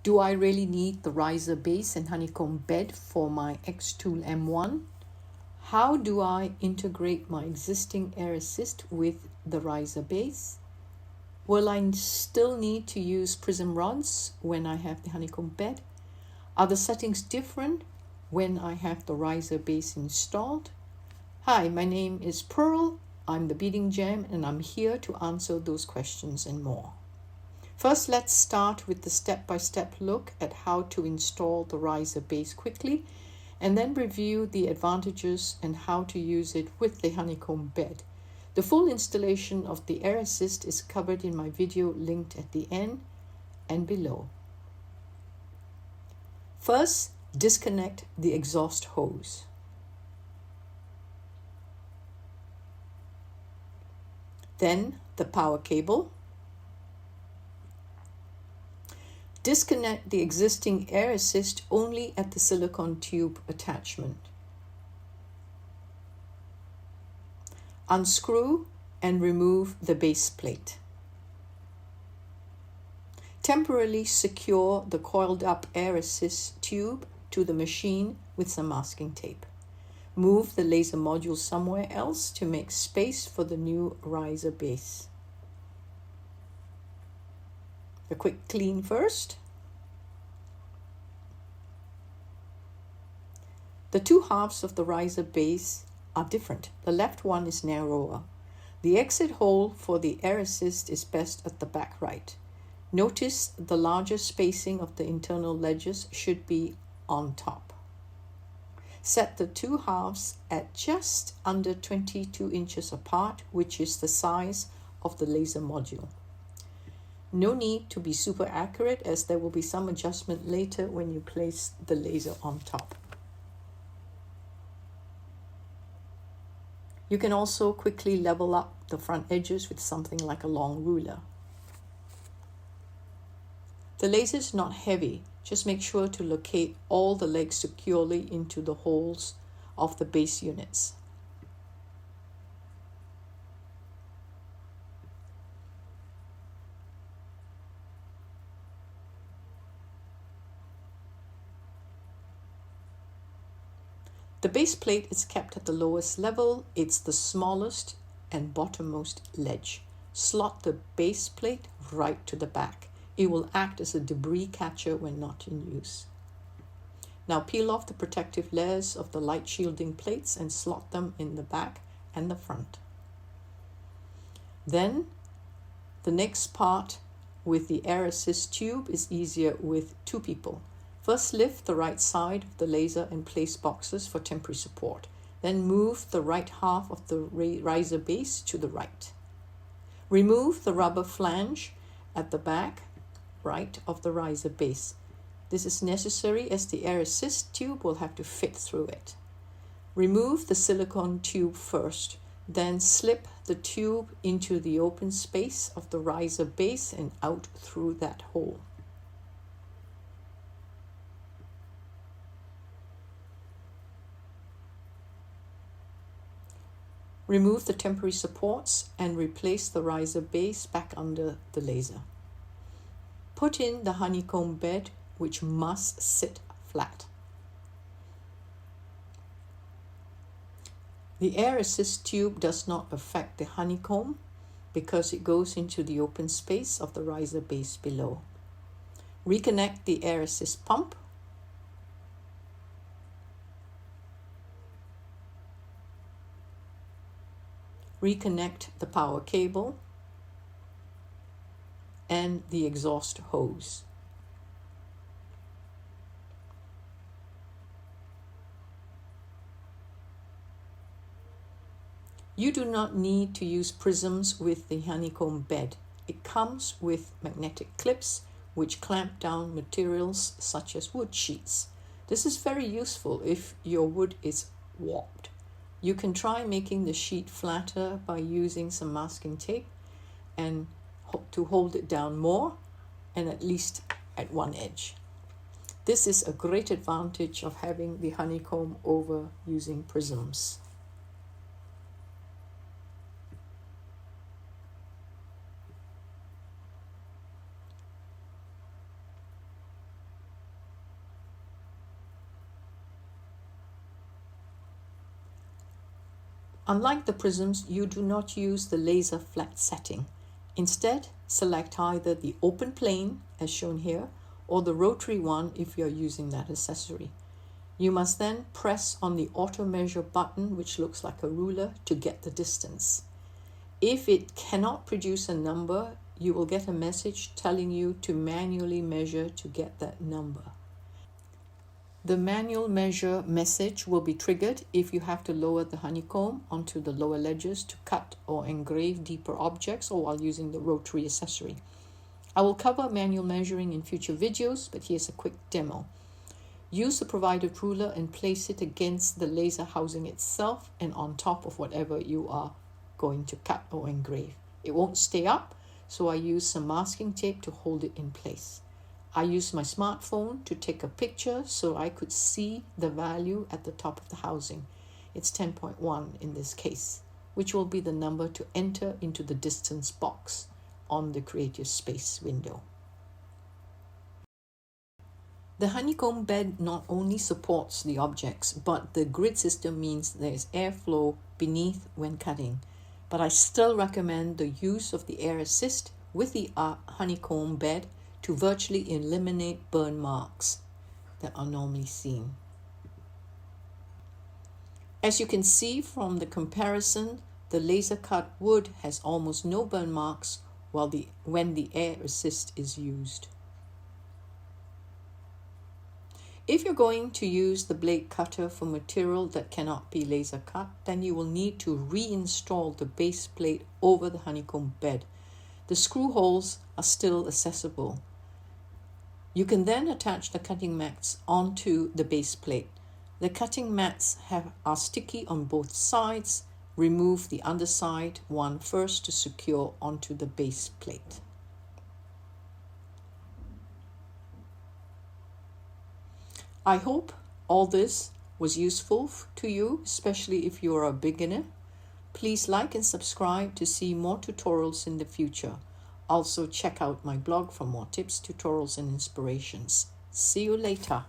Do I really need the Riser Base and Honeycomb bed for my xToolM1? How do I integrate my existing air assist with the Riser Base? Will I still need to use prism rods when I have the honeycomb bed? Are the settings different when I have the Riser Base installed? Hi, my name is Pearl. I'm the beadinggem, and I'm here to answer those questions and more. First, let's start with the step-by-step look at how to install the Riser Base quickly, and then review the advantages and how to use it with the honeycomb bed. The full installation of the Air Assist is covered in my video linked at the end and below. First, disconnect the exhaust hose. Then the power cable. Disconnect the existing Air Assist only at the silicone tube attachment. Unscrew and remove the base plate. Temporarily secure the coiled up Air Assist tube to the machine with some masking tape. Move the laser module somewhere else to make space for the new Riser Base. A quick clean first. The two halves of the Riser Base are different. The left one is narrower. The exit hole for the Air Assist is best at the back right. Notice the larger spacing of the internal ledges should be on top. Set the two halves at just under 22 inches apart, which is the size of the laser module. No need to be super accurate, as there will be some adjustment later when you place the laser on top. You can also quickly level up the front edges with something like a long ruler. The laser is not heavy. Just make sure to locate all the legs securely into the holes of the base units. The base plate is kept at the lowest level. It's the smallest and bottommost ledge. Slot the base plate right to the back. It will act as a debris catcher when not in use. Now peel off the protective layers of the light shielding plates and slot them in the back and the front. Then the next part with the Air Assist tube is easier with two people. First, lift the right side of the laser and place boxes for temporary support. Then move the right half of the Riser Base to the right. Remove the rubber flange at the back right of the Riser Base. This is necessary as the Air Assist tube will have to fit through it. Remove the silicone tube first, then slip the tube into the open space of the Riser Base and out through that hole. Remove the temporary supports and replace the Riser Base back under the laser. Put in the honeycomb bed, which must sit flat. The Air Assist tube does not affect the honeycomb because it goes into the open space of the Riser Base below. Reconnect the Air Assist pump. Reconnect the power cable and the exhaust hose. You do not need to use prisms with the honeycomb bed. It comes with magnetic clips which clamp down materials such as wood sheets. This is very useful if your wood is warped. You can try making the sheet flatter by using some masking tape and to hold it down more, and at least at one edge. This is a great advantage of having the honeycomb over using prisms. Unlike the prisms, you do not use the laser flat setting. Instead, select either the open plane, as shown here, or the rotary one if you're using that accessory. You must then press on the auto measure button, which looks like a ruler, to get the distance. If it cannot produce a number, you will get a message telling you to manually measure to get that number. The manual measure message will be triggered if you have to lower the honeycomb onto the lower ledges to cut or engrave deeper objects, or while using the rotary accessory. I will cover manual measuring in future videos, but here's a quick demo. Use the provided ruler and place it against the laser housing itself and on top of whatever you are going to cut or engrave. It won't stay up, so I use some masking tape to hold it in place. I used my smartphone to take a picture so I could see the value at the top of the housing. It's 10.1 in this case, which will be the number to enter into the distance box on the Creative Space window. The honeycomb bed not only supports the objects, but the grid system means there is airflow beneath when cutting. But I still recommend the use of the air assist with the honeycomb bed to virtually eliminate burn marks that are normally seen. As you can see from the comparison, the laser cut wood has almost no burn marks when the air assist is used. If you're going to use the blade cutter for material that cannot be laser cut, then you will need to reinstall the base plate over the honeycomb bed. The screw holes are still accessible. You can then attach the cutting mats onto the base plate. The cutting mats are sticky on both sides. Remove the underside one first to secure onto the base plate. I hope all this was useful to you, especially if you are a beginner. Please like and subscribe to see more tutorials in the future. Also check out my blog for more tips, tutorials, and inspirations. See you later.